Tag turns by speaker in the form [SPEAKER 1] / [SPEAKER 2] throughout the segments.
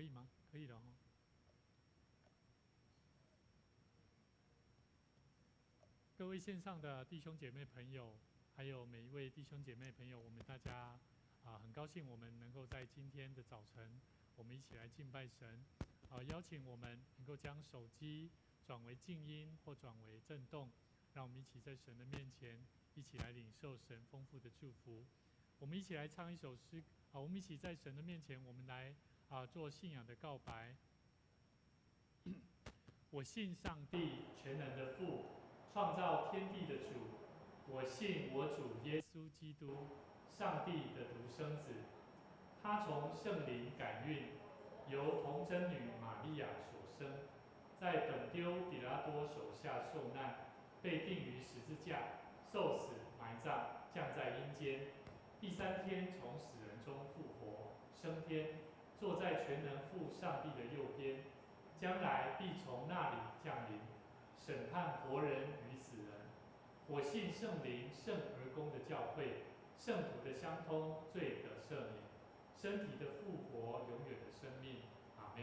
[SPEAKER 1] 可以吗？可以了哈。各位线上的弟兄姐妹朋友，还有每一位弟兄姐妹朋友，我们大家很高兴我们能够在今天的早晨，我们一起来敬拜神。邀请我们能够将手机转为静音或转为震动，让我们一起在神的面前一起来领受神丰富的祝福。我们一起来唱一首诗我们一起在神的面前，我们来做信仰的告白。我信上帝全能的父，创造天地的主。我信我主耶稣基督，上帝的独生子。他从圣灵感孕，由童贞女玛利亚所生，在本丢比拉多手下受难，被钉于十字架，受死埋葬，降在阴间。第三天从死人中复活，升天，坐在全能父上帝的右边，将来必从那里降临，审判活人与死人。我信圣灵圣而公的教会，圣徒的相通，罪的赦免，身体的复活，永远的生命。阿们。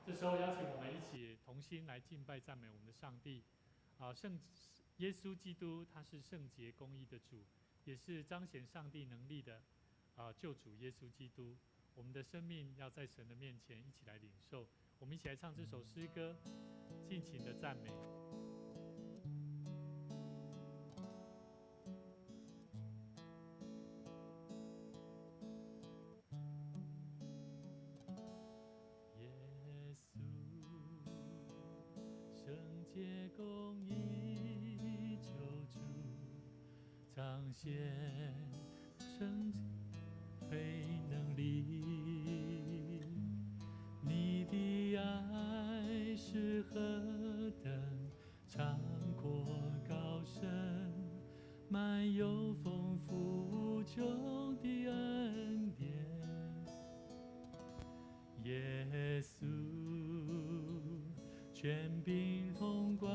[SPEAKER 1] 这时候邀请我们一起同心来敬拜赞美我们的上帝。圣耶稣基督他是圣洁公义的主，也是彰显上帝能力的救主耶稣基督。我们的生命要在神的面前一起来领受。我们一起来唱这首诗歌，尽情的赞美。耶稣，圣洁公义救主，彰显圣非能力。你的爱是何等长阔高深，满有丰富无穷的恩典。耶稣，权柄统管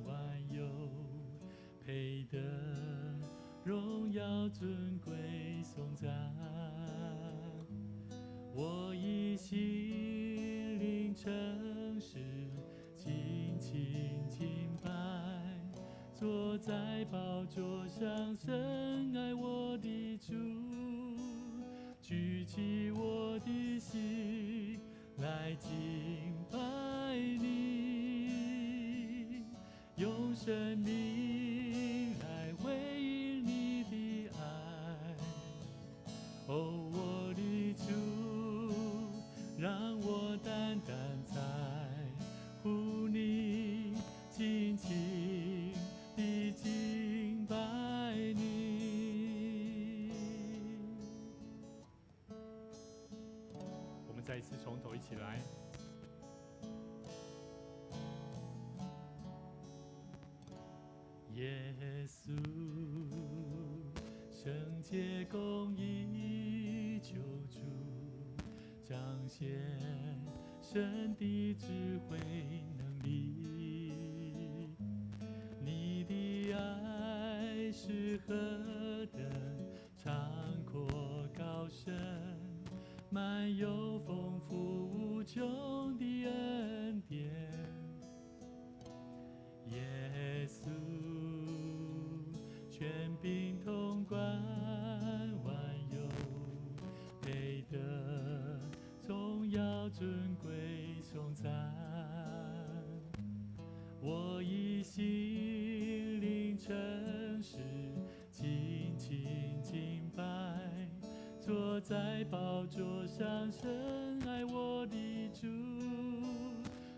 [SPEAKER 1] 万有，配得荣耀尊贵颂赞。我以心灵诚实尽情敬拜，坐在宝座上深爱我的主，举起我的心来敬拜你，用生命来回应你的爱。哦，我的主，让我单单在乎你，尽情地敬拜你。我们再一次从头一起来。耶稣，圣洁公义救主，彰显神的智慧能力。你的爱是何等长阔高深，满有丰富无穷的恩典。耶稣，权柄统管万有，配得荣耀尊贵颂赞。我以心灵诚实尽情敬拜，坐在宝座上深爱我的主，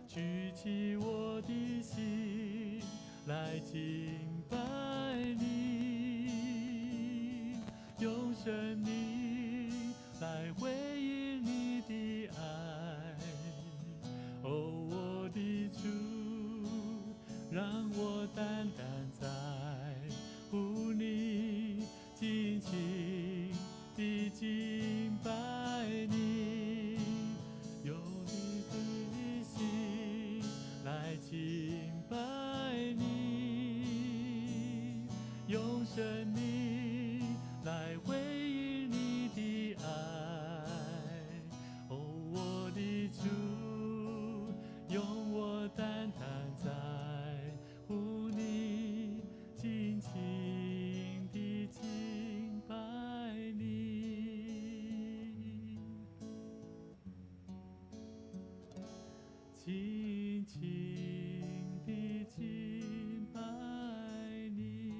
[SPEAKER 1] 举起我的心来敬拜你，用生命来回应你的爱。哦，我的主，让我单单在乎你，尽情地敬拜你。紧紧地敬拜你。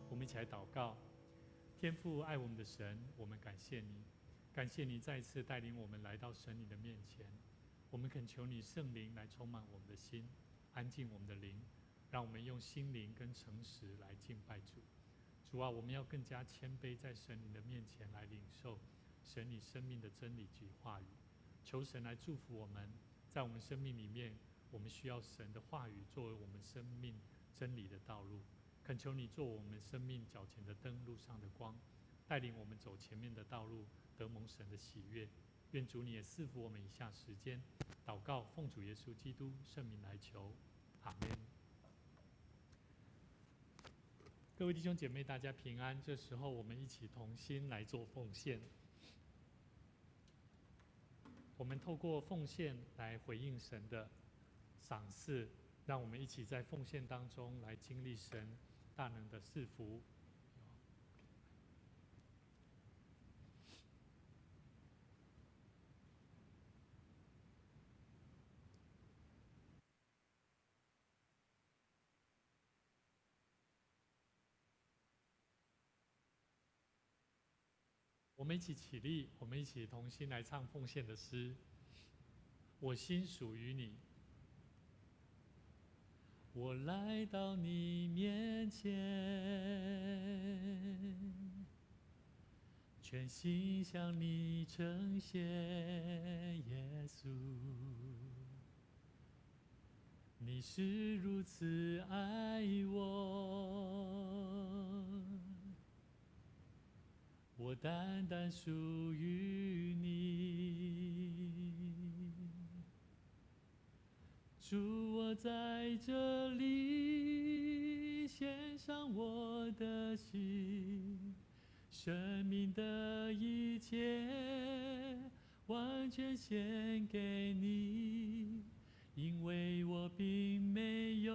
[SPEAKER 1] 我们一起来祷告。天父爱我们的神，我们感谢你，感谢你再一次带领我们来到神你的面前。我们恳求你圣灵来充满我们的心，安静我们的灵，让我们用心灵跟诚实来敬拜主。主啊，我们要更加谦卑在神你的面前来领受神你生命的真理及话语。求神来祝福我们，在我们生命里面，我们需要神的话语作为我们生命真理的道路。恳求你做我们生命脚前的灯，路上的光，带领我们走前面的道路，得蒙神的喜悦。愿主你也赐福我们以下时间。祷告奉主耶稣基督圣名来求，阿们。各位弟兄姐妹，大家平安。这时候我们一起同心来做奉献。我们透过奉献来回应神的赏赐，让我们一起在奉献当中来经历神大能的赐福。我们一起起立，我们一起同心来唱奉献的诗。我心属于你，我来到你面前，全心向你呈现，耶稣，你是如此爱我，我单单属于你。主，我在这里献上我的心，生命的一切完全献给你，因为我并没有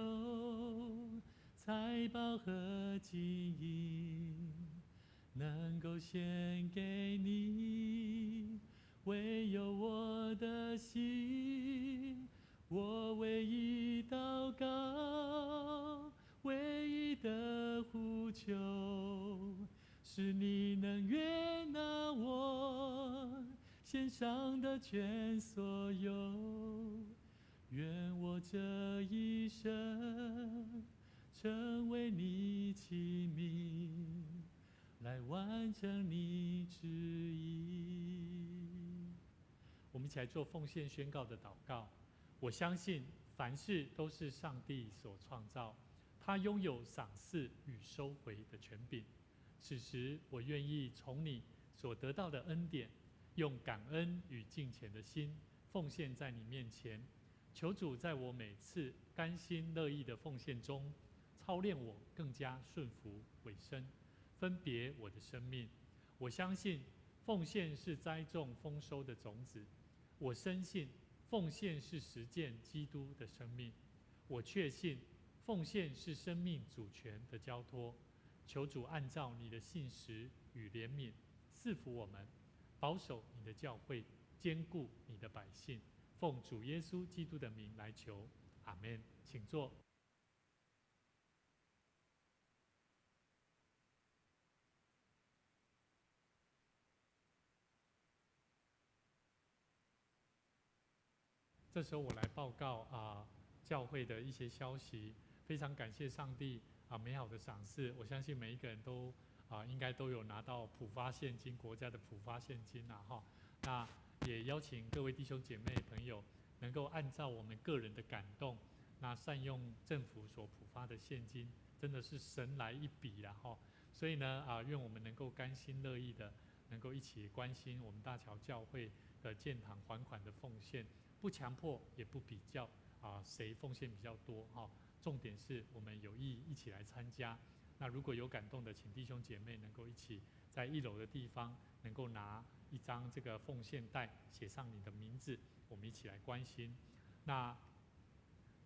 [SPEAKER 1] 财宝和金银能够献给你，唯有我的心，我唯一祷告，唯一的呼求，是你能悦纳我献上的全所有。愿我这一生成为你器皿，来完成你旨意。我们一起来做奉献宣告的祷告。我相信凡事都是上帝所创造，他拥有赏赐与收回的权柄。此时我愿意从你所得到的恩典，用感恩与敬虔的心奉献在你面前。求主在我每次甘心乐意的奉献中，操练我更加顺服委身，分别我的生命。我相信奉献是栽种丰收的种子，我深信奉献是实践基督的生命，我确信奉献是生命主权的交托。求主按照你的信实与怜悯赐福我们，保守你的教会，坚固你的百姓。奉主耶稣基督的名来求，阿们。请坐。这时候我来报告教会的一些消息。非常感谢上帝美好的赏赐，我相信每一个人都应该都有拿到普发现金，国家的普发现金哈。那也邀请各位弟兄姐妹朋友，能够按照我们个人的感动，那善用政府所普发的现金，真的是神来一笔啦哈。所以呢愿我们能够甘心乐意的，能够一起关心我们大桥教会的建堂还款的奉献，不强迫也不比较谁奉献比较多哈。重点是我们有意一起来参加。那如果有感动的，请弟兄姐妹能够一起在1楼的地方，能够拿一张这个奉献袋，写上你的名字，我们一起来关心。那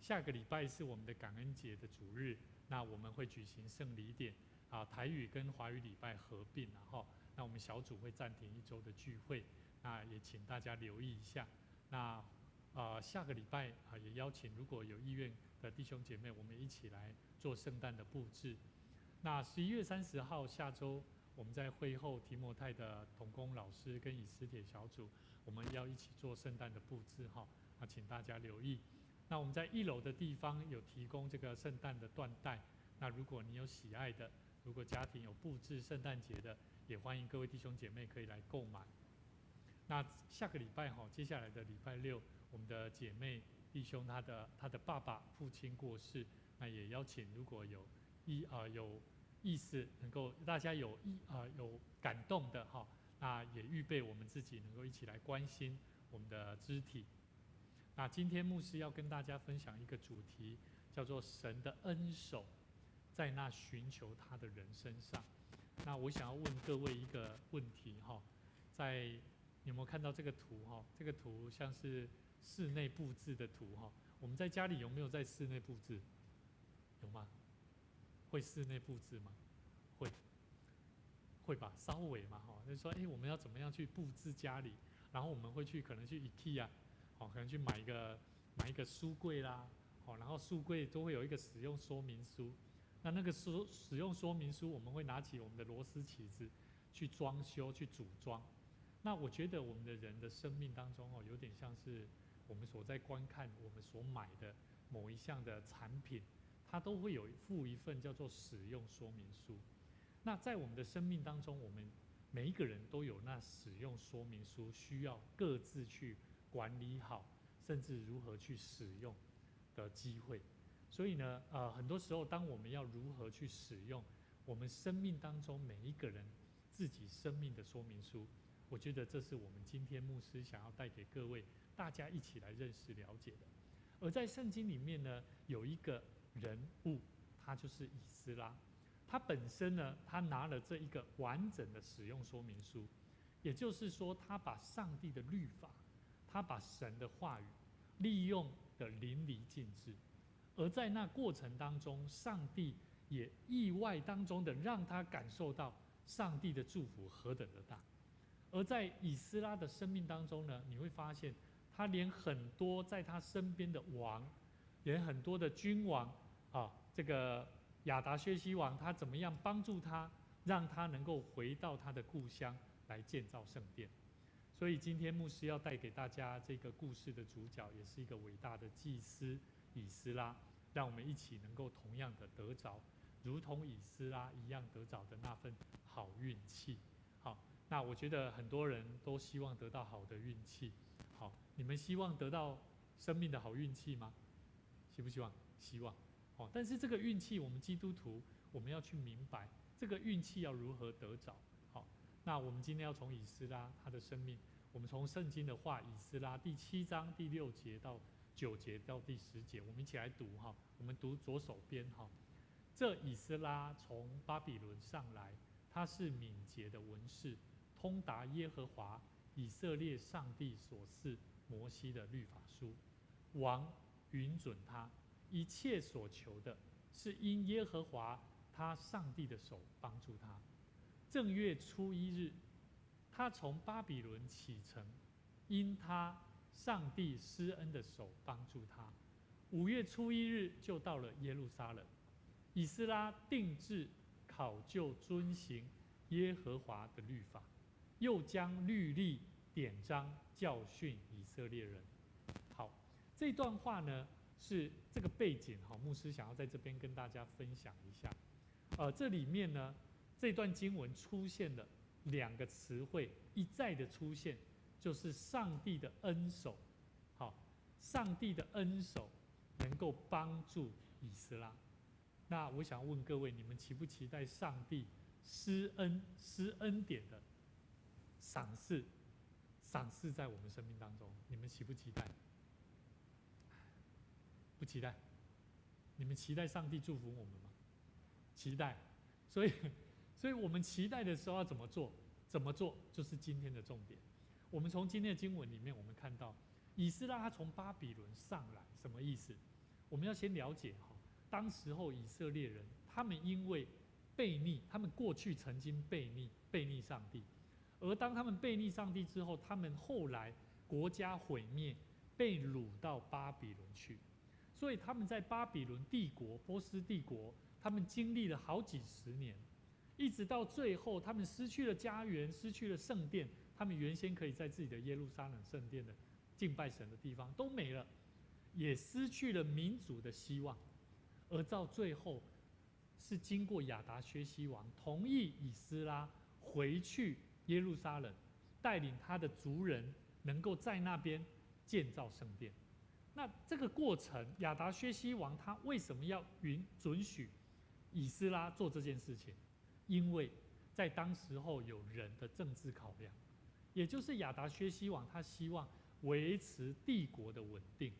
[SPEAKER 1] 下个礼拜是我们的感恩节的主日，那我们会举行圣礼典台语跟华语礼拜合并哈。那我们小组会暂停1周的聚会，那也请大家留意一下。那下个礼拜也邀请如果有意愿的弟兄姐妹，我们一起来做圣诞的布置。那11月30号下周，我们在会后提摩太的同工老师跟以斯帖小组，我们要一起做圣诞的布置哈，请大家留意。那我们在1楼的地方有提供这个圣诞的缎带，那如果你有喜爱的，如果家庭有布置圣诞节的，也欢迎各位弟兄姐妹可以来购买。那下个礼拜接下来的礼拜6，我们的姐妹弟兄他的爸爸父亲过世，那也邀请如果有意思能够大家有感动的那也预备我们自己能够一起来关心我们的肢体。那今天牧师要跟大家分享一个主题，叫做神的恩手在那寻求他的人身上。那我想要问各位一个问题在你有没有看到这个图这个图像是室内布置的图我们在家里有没有在室内布置？有吗？会室内布置吗？会吧，稍微嘛就是说我们要怎么样去布置家里，然后我们会可能去 IKEA 可能去买一个书柜啦然后书柜都会有一个使用说明书，那个使用说明书我们会拿起我们的螺丝起子去装修去组装。那我觉得我们的人的生命当中有点像是我们所在观看我们所买的某一项的产品，它都会有附一份叫做使用说明书。那在我们的生命当中，我们每一个人都有那使用说明书，需要各自去管理好，甚至如何去使用的机会。所以呢，很多时候当我们要如何去使用我们生命当中每一个人自己生命的说明书，我觉得这是我们今天牧师想要带给各位大家一起来认识了解的。而在圣经里面呢，有一个人物，他就是以斯拉。他本身呢，他拿了这一个完整的使用说明书，也就是说，他把上帝的律法，他把神的话语利用的淋漓尽致。而在那过程当中，上帝也意外当中的让他感受到上帝的祝福何等的大。而在以斯拉的生命当中呢，你会发现他连很多在他身边的王，连很多的君王这个亚达薛西王，他怎么样帮助他，让他能够回到他的故乡来建造圣殿。所以今天牧师要带给大家这个故事的主角，也是一个伟大的祭司以斯拉，让我们一起能够同样的得着，如同以斯拉一样得着的那份好运气。好，那我觉得很多人都希望得到好的运气。好，你们希望得到生命的好运气吗？希不希望？希望。但是这个运气，我们基督徒我们要去明白，这个运气要如何得着。好，那我们今天要从以斯拉他的生命，我们从圣经的话，以斯拉第7章第6节到9节到第10节，我们一起来读我们读左手边这以斯拉从巴比伦上来，他是敏捷的文士，通达耶和华以色列上帝所赐摩西的律法书。王允准他一切所求的，是因耶和华他上帝的手帮助他。正月初1日，他从巴比伦启程，因他上帝施恩的手帮助他。5月初1日就到了耶路撒冷。以斯拉定志考究遵行耶和华的律法，又将律例典章教训以色列人。好，这段话呢是这个背景牧师想要在这边跟大家分享一下。这里面呢，这段经文出现了2个词汇，一再的出现，就是上帝的恩手。好，上帝的恩手能够帮助以斯拉。那我想问各位，你们期不期待上帝施恩典的赏赐在我们生命当中？你们期不期待？不期待。你们期待上帝祝福我们吗？期待。所以我们期待的时候要怎么做？怎么做就是今天的重点。我们从今天的经文里面，我们看到以斯拉他从巴比伦上来，什么意思？我们要先了解当时候以色列人，他们因为悖逆，他们过去曾经悖逆，背逆上帝。而当他们背逆上帝之后，他们后来国家毁灭，被掳到巴比伦去。所以他们在巴比伦帝国、波斯帝国，他们经历了好几十年，一直到最后，他们失去了家园，失去了圣殿，他们原先可以在自己的耶路撒冷圣殿的敬拜神的地方都没了，也失去了民主的希望。而到最后，是经过亚达薛西王同意以斯拉回去耶路撒冷，带领他的族人能够在那边建造圣殿。那这个过程，亚达薛西王他为什么要准许以斯拉做这件事情？因为在当时候有人的政治考量，也就是亚达薛西王他希望维持帝国的稳定，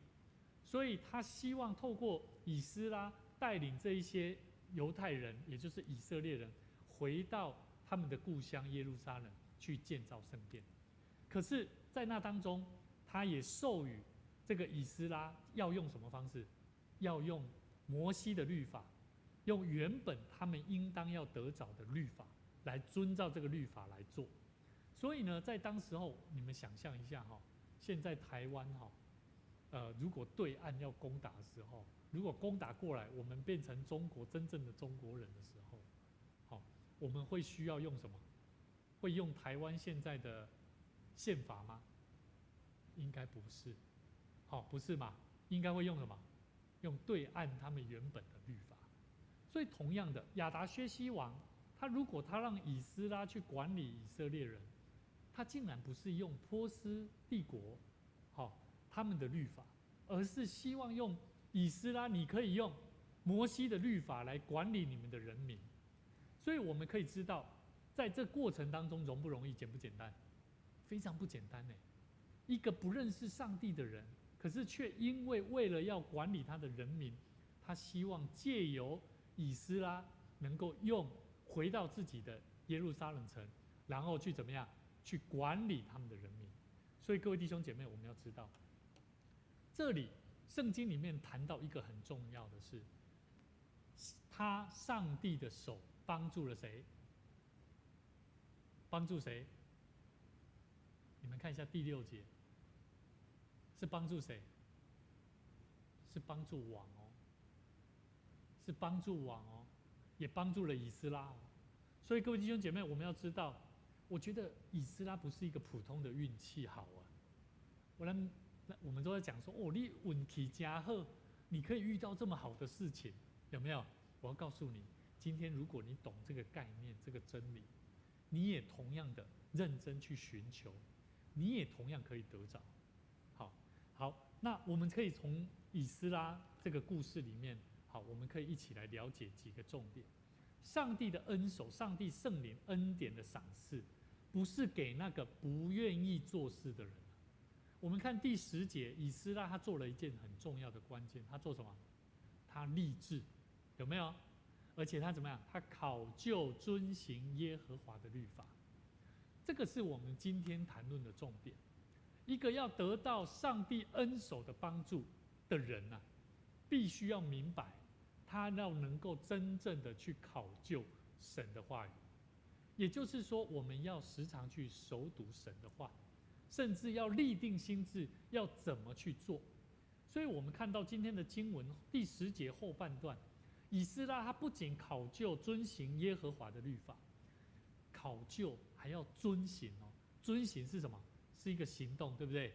[SPEAKER 1] 所以他希望透过以斯拉带领这一些犹太人，也就是以色列人，回到他们的故乡耶路撒冷去建造圣殿。可是，在那当中，他也授予这个以斯拉要用什么方式？要用摩西的律法，用原本他们应当要得着的律法来遵照这个律法来做。所以呢，在当时候，你们想象一下哈，现在台湾哈，如果对岸要攻打的时候，如果攻打过来，我们变成中国真正的中国人的时候，好，我们会需要用什么？会用台湾现在的宪法吗？应该不是，好，不是嘛？应该会用什么？用对岸他们原本的律法。所以同样的，亚达薛西王，如果他让以斯拉去管理以色列人，他竟然不是用波斯帝国，他们的律法，而是希望用以斯拉，你可以用摩西的律法来管理你们的人民。所以我们可以知道，在这过程当中容不容易，简不简单？非常不简单呢。一个不认识上帝的人，可是却因为了要管理他的人民，他希望借由以斯拉能够回到自己的耶路撒冷城，然后去怎么样去管理他们的人民。所以各位弟兄姐妹，我们要知道，这里圣经里面谈到一个很重要的是，上帝的手帮助了谁？帮助谁？你们看一下第6节，是帮助谁？是帮助王哦，是帮助王哦，也帮助了以斯拉哦。所以各位弟兄姐妹，我们要知道，我觉得以斯拉不是一个普通的运气好啊。我们都在讲说，哦，你运气真好，你可以遇到这么好的事情，有没有？我要告诉你，今天如果你懂这个概念、这个真理，你也同样的认真去寻求，你也同样可以得着。好，那我们可以从以斯拉这个故事里面，我们可以一起来了解几个重点。上帝的恩手，上帝圣灵恩典的赏赐，不是给那个不愿意做事的人。我们看第10节，以斯拉他做了一件很重要的关键，他做什么？他立志，有没有？而且他怎么样？他考究遵行耶和华的律法。这个是我们今天谈论的重点。一个要得到上帝恩手的帮助的人啊，必须要明白，他要能够真正的去考究神的话语。也就是说，我们要时常去熟读神的话，甚至要立定心志，要怎么去做。所以我们看到今天的经文第10节后半段，以斯拉他不仅考究遵行耶和华的律法，考究还要遵行哦。遵行是什么？是一个行动，对不对？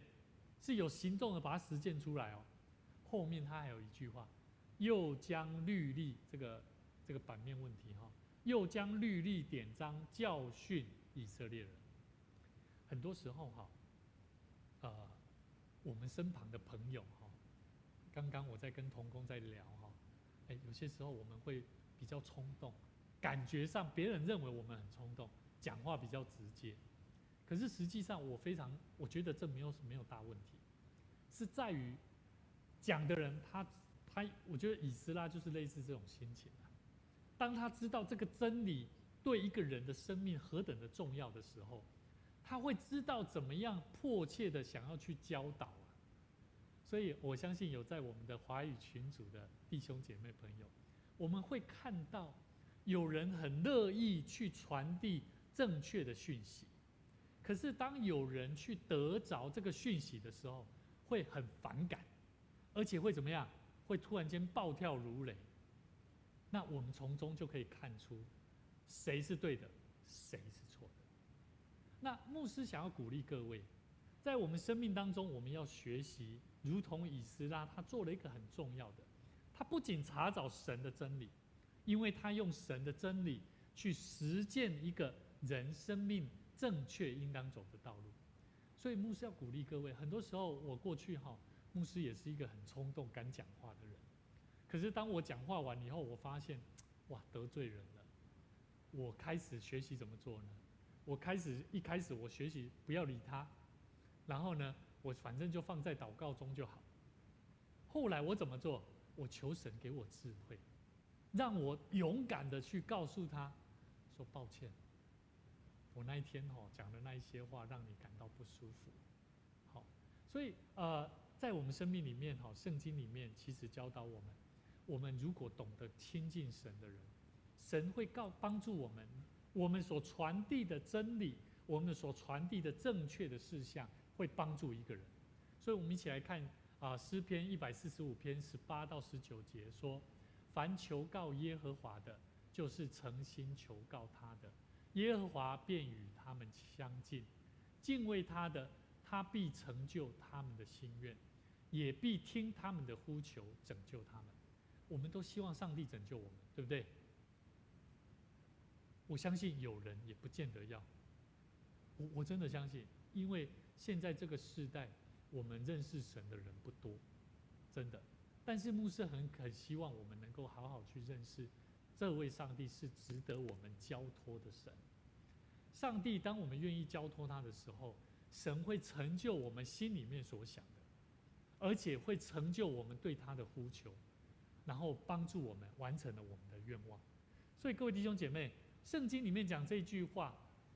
[SPEAKER 1] 是有行动的把它实践出来哦。后面他还有一句话，又将律例这个版面问题哈，又将律例典章教训以色列人。很多时候我们身旁的朋友刚刚我在跟同工在聊有些时候我们会比较冲动，感觉上别人认为我们很冲动，讲话比较直接。可是实际上我觉得这没有大问题，是在于讲的人我觉得以斯拉就是类似这种心情啊。当他知道这个真理对一个人的生命何等的重要的时候，他会知道怎么样迫切的想要去教导啊。所以我相信有在我们的华语群组的弟兄姐妹朋友，我们会看到有人很乐意去传递
[SPEAKER 2] 正确的讯息。可是当有人去得着这个讯息的时候，会很反感，而且会怎么样？会突然间暴跳如雷。那我们从中就可以看出，谁是对的，谁是错的。那牧师想要鼓励各位，在我们生命当中，我们要学习，如同以斯拉，他做了一个很重要的，他不仅查找神的真理，因为他用神的真理去实践一个人生命正确应当走的道路。所以牧师要鼓励各位，很多时候我过去牧师也是一个很冲动、敢讲话的人。可是当我讲话完以后，我发现，哇，得罪人了。我开始学习怎么做呢？一开始我学习不要理他，然后呢，我反正就放在祷告中就好。后来我怎么做？我求神给我智慧，让我勇敢的去告诉他，说抱歉，我那一天讲的那一些话让你感到不舒服。好，所以在我们生命里面圣经里面其实教导我们如果懂得亲近神的人，神会帮助我们，我们所传递的真理，我们所传递的正确的事项，会帮助一个人。所以我们一起来看诗篇145篇18到19节说：凡求告耶和华的，就是诚心求告他的，耶和华便与他们相近。敬畏他的，他必成就他们的心愿，也必听他们的呼求，拯救他们。我们都希望上帝拯救我们，对不对？我相信有人也不见得要，我真的相信，因为现在这个时代，我们认识神的人不多，真的。但是牧师很希望我们能够好好去认识，这位上帝是值得我们交托的神。上帝，当我们愿意交托他的时候，神会成就我们心里面所想的，而且会成就我们对他的呼求，然后帮助我们完成了我们的愿望。所以各位弟兄姐妹，圣经里面讲这句话，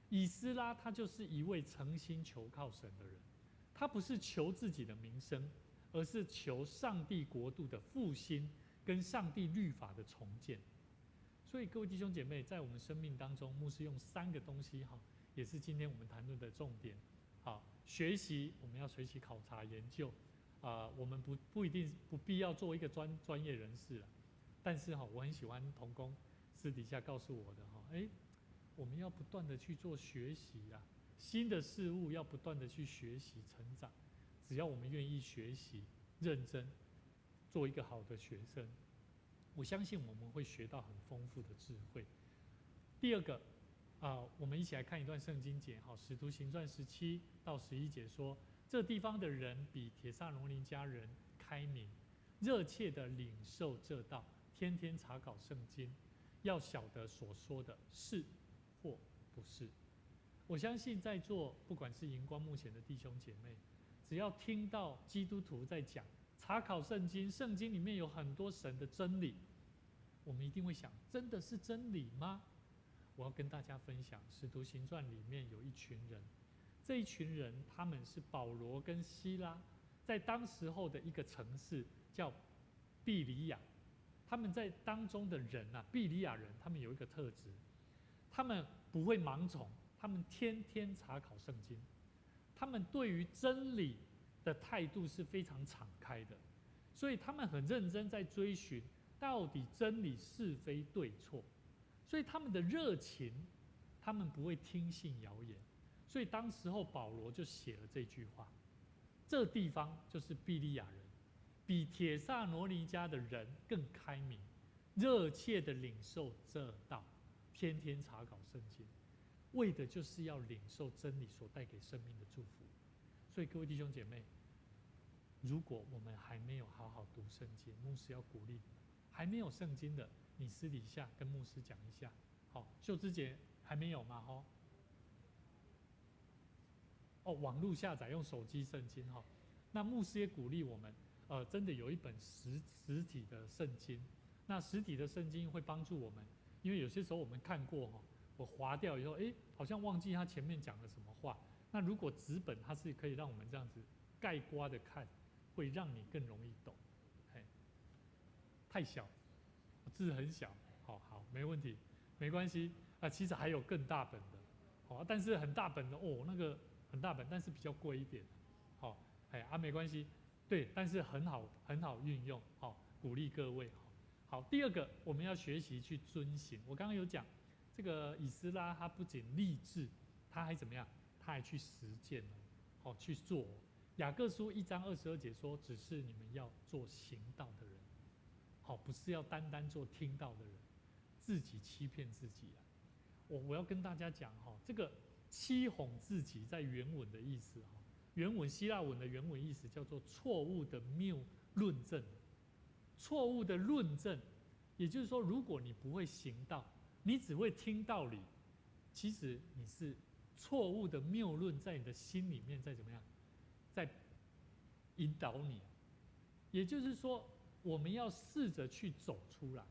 [SPEAKER 2] 以斯拉他就是一位诚心求靠神的人，他不是求自己的名声，而是求上帝国度的复兴跟上帝律法的重建。所以各位弟兄姐妹，在我们生命当中，牧师用3个东西也是今天我们谈论的重点。好，学习我们要学习考察研究，我们不一定不必要做一个专业人士了，但是我很喜欢同工私底下告诉我的我们要不断的去做学习啊，新的事物要不断的去学习成长。只要我们愿意学习、认真，做一个好的学生，我相信我们会学到很丰富的智慧。第二个我们一起来看一段圣经节，使徒行传17到11节说：这地方的人比帖撒罗尼迦人开明，热切的领受这道，天天查考圣经，要晓得所说的是或不是。我相信在座不管是荧光幕前的弟兄姐妹，只要听到基督徒在讲查考圣经，圣经里面有很多神的真理，我们一定会想，真的是真理吗？我要跟大家分享，使徒行传里面有一群人，这一群人他们是保罗跟希拉在当时候的一个城市叫庇里亚，他们在当中的人庇里亚人，他们有一个特质，他们不会盲从，他们天天查考圣经，他们对于真理的态度是非常敞开的，所以他们很认真在追寻到底真理是非对错，所以他们的热情，他们不会听信谣言。所以当时候保罗就写了这句话：这地方就是庇里亚人，比帖撒罗尼迦的人更开明，热切的领受这道，天天查考圣经，为的就是要领受真理所带给生命的祝福。所以各位弟兄姐妹，如果我们还没有好好读圣经，牧师要鼓励你们，还没有圣经的，你私底下跟牧师讲一下。好，秀芝姐还没有吗？网络下载用手机圣经那牧师也鼓励我们，真的有一本实体的圣经。那实体的圣经会帮助我们，因为有些时候我们看过我划掉以后，好像忘记他前面讲了什么话。那如果纸本，它是可以让我们这样子概括的看，会让你更容易懂。太小，字很小，好，没问题，没关系其实还有更大本的，好，但是很大本的哦，那个很大本，但是比较贵一点。好，没关系，对，但是很好运用，好，鼓励各位。好，第二个我们要学习去遵行。我刚刚有讲，这个以斯拉他不仅立志，他还怎么样？他还去实践了，好去做。雅各书1章22节说，只是你们要做行道的人，好，不是要单单做听道的人，自己欺骗自己啊。我要跟大家讲哈，这个欺哄自己在原文的意思哈，原文希腊文的原文意思叫做错误的谬论证，错误的论证，也就是说，如果你不会行道，你只会听道理，其实你是错误的谬论在你的心里面在怎么样，在引导你。也就是说，我们要试着去走出来，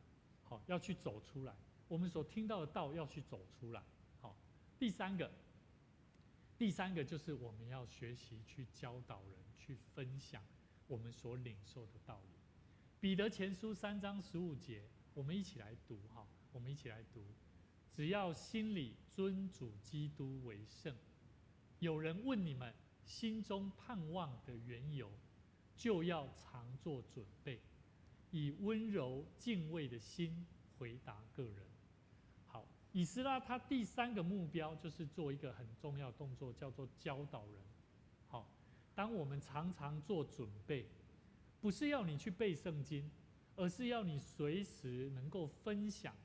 [SPEAKER 2] 好，要去走出来。我们所听到的道要去走出来。好，第三个就是我们要学习去教导人，去分享我们所领受的道理。彼得前书3章15节，我们一起来读哈，我们一起来读。只要心里尊主基督为圣，有人问你们心中盼望的缘由，就要常做准备，以温柔敬畏的心回答个人。好，以斯拉他第3个目标就是做一个很重要的动作，叫做教导人。好，当我们常常做准备，不是要你去背圣经，而是要你随时能够分享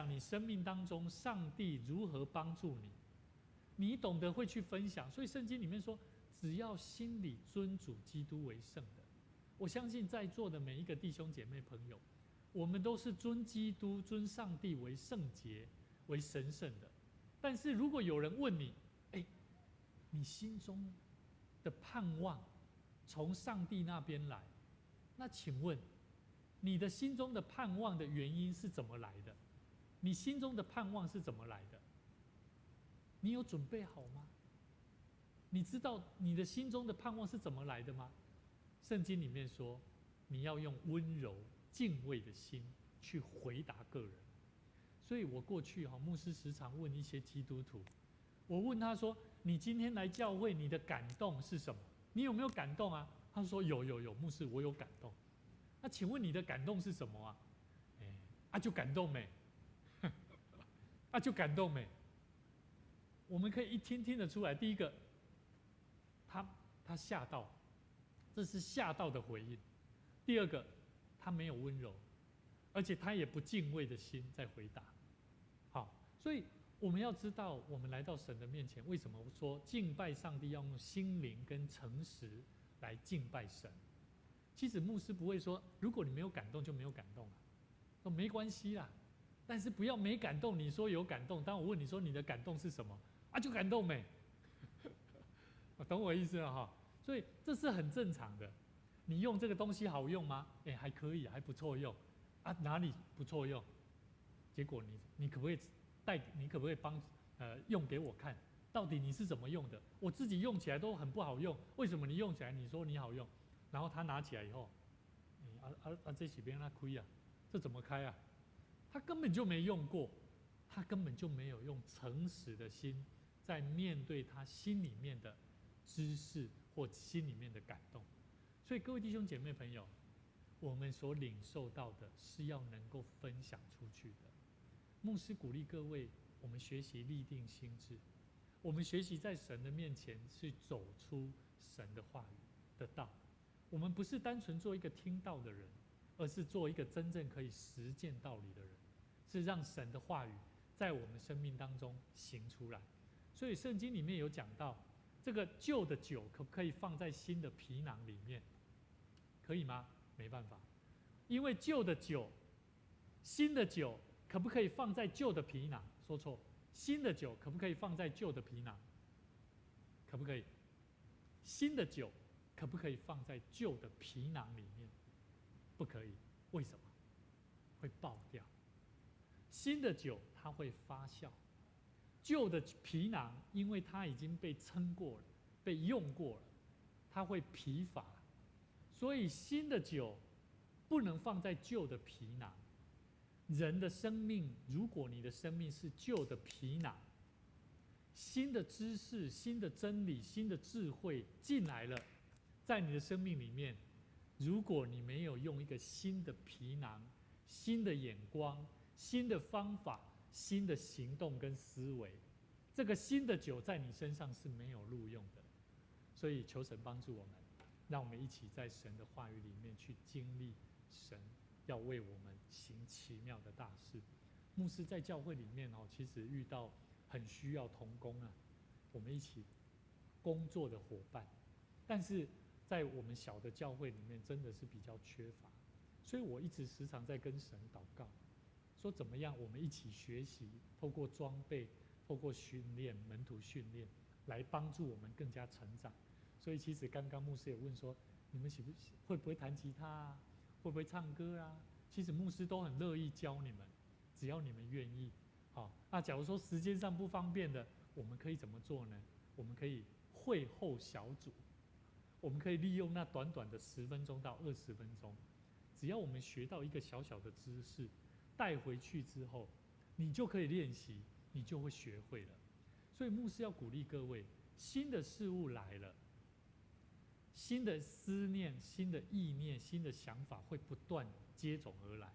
[SPEAKER 2] 你生命当中上帝如何帮助你，你懂得会去分享。所以圣经里面说，只要心里尊主基督为圣的，我相信在座的每一个弟兄姐妹朋友，我们都是尊基督、尊上帝为圣洁、为神圣的。但是如果有人问你，你心中的盼望从上帝那边来，那请问你的心中的盼望的原因是怎么来的？你心中的盼望是怎么来的？你有准备好吗？你知道你的心中的盼望是怎么来的吗？圣经里面说，你要用温柔敬畏的心去回答个人。所以我过去牧师时常问一些基督徒，我问他说，你今天来教会你的感动是什么？你有没有感动啊？他说有，牧师我有感动。那请问你的感动是什么啊？就感动没？就感动没？我们可以一听得出来，第一个，他吓到，这是吓到的回应；第二个，他没有温柔，而且他也不敬畏的心在回答。好，所以我们要知道，我们来到神的面前，为什么说敬拜上帝要用心灵跟诚实来敬拜神？其实牧师不会说，如果你没有感动就没有感动说没关系啦，但是不要没感动，你说有感动，当我问你说你的感动是什么就感动没？懂我意思了哈？所以这是很正常的。你用这个东西好用吗？还可以，还不错用哪里不错用？结果你可不可以你可不可以帮用给我看？到底你是怎么用的？我自己用起来都很不好用，为什么你用起来你说你好用？然后他拿起来以后，这几边他亏啊，这怎么开啊？他根本就没用过，他根本就没有用诚实的心在面对他心里面的知识或心里面的感动。所以各位弟兄姐妹朋友，我们所领受到的是要能够分享出去的。牧师鼓励各位，我们学习立定心志，我们学习在神的面前去走出神的话语的道。我们不是单纯做一个听道的人，而是做一个真正可以实践道理的人，是让神的话语在我们生命当中行出来。所以圣经里面有讲到，这个旧的酒可不可以放在新的皮囊里面？可以吗？没办法，因为旧的酒，新的酒可不可以放在旧的皮囊？说错，新的酒可不可以放在旧的皮囊？可不可以？新的酒可不可以放在旧的皮囊里面？不可以。为什么？会爆掉。新的酒它会发酵，旧的皮囊因为它已经被称过了、被用过了，它会疲乏。所以新的酒不能放在旧的皮囊。人的生命，如果你的生命是旧的皮囊，新的知识、新的真理、新的智慧进来了，在你的生命里面，如果你没有用一个新的皮囊、新的眼光、新的方法、新的行动跟思维，这个新的酒在你身上是没有录用的。所以求神帮助我们，让我们一起在神的话语里面去经历神要为我们行奇妙的大事。牧师在教会里面其实遇到很需要同工啊，我们一起工作的伙伴，但是在我们小的教会里面真的是比较缺乏，所以我一直时常在跟神祷告，说怎么样我们一起学习，透过装备，透过训练，门徒训练，来帮助我们更加成长。所以其实刚刚牧师也问说，你们会不会弹吉他啊？会不会唱歌啊？其实牧师都很乐意教你们，只要你们愿意。好，那假如说时间上不方便的，我们可以怎么做呢？我们可以会后小组，我们可以利用那短短的10分钟到20分钟，只要我们学到一个小小的知识，带回去之后，你就可以练习，你就会学会了。所以牧师要鼓励各位，新的事物来了，新的思念、新的意念、新的想法会不断接踵而来，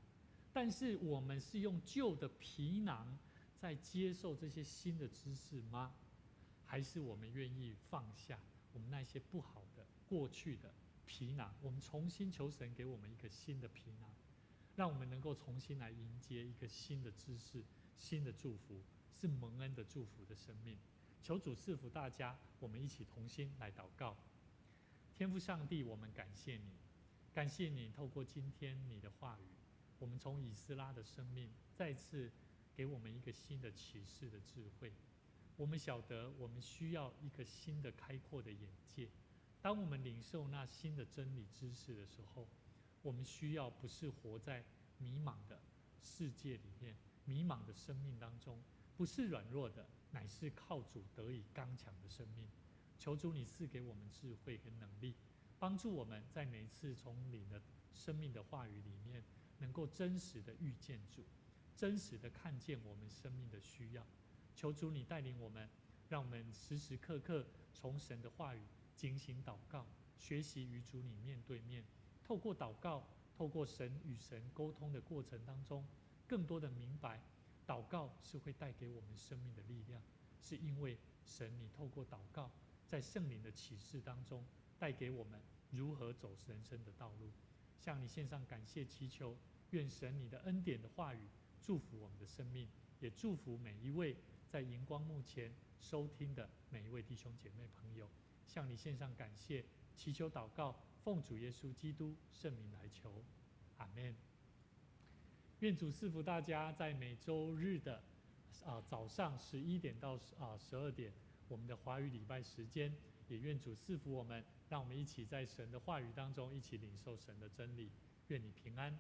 [SPEAKER 2] 但是我们是用旧的皮囊在接受这些新的知识吗？还是我们愿意放下我们那些不好的过去的皮囊，我们重新求神给我们一个新的皮囊，让我们能够重新来迎接一个新的知识、新的祝福，是蒙恩的祝福的生命。求主赐福大家，我们一起同心来祷告。天父上帝，我们感谢你，感谢你透过今天你的话语，我们从以斯拉的生命再次给我们一个新的启示的智慧。我们晓得我们需要一个新的开阔的眼界，当我们领受那新的真理知识的时候，我们需要不是活在迷茫的世界里面，迷茫的生命当中，不是软弱的，乃是靠主得以刚强的生命。求主你赐给我们智慧跟能力，帮助我们在每一次从你的生命的话语里面，能够真实的遇见主，真实的看见我们生命的需要。求主你带领我们，让我们时时刻刻从神的话语警醒祷告，学习与主你面对面，透过祷告，透过神与神沟通的过程当中，更多的明白祷告是会带给我们生命的力量，是因为神你透过祷告在圣灵的启示当中带给我们如何走人生的道路。向你献上感谢祈求，愿神你的恩典的话语祝福我们的生命，也祝福每一位在荧光幕前收听的每一位弟兄姐妹朋友。向你献上感谢祈求祷告，奉主耶稣基督圣名来求，阿们。愿主赐福大家，在每周日的早上11点到12点，我们的华语礼拜时间，也愿主赐福我们，让我们一起在神的话语当中一起领受神的真理。愿你平安。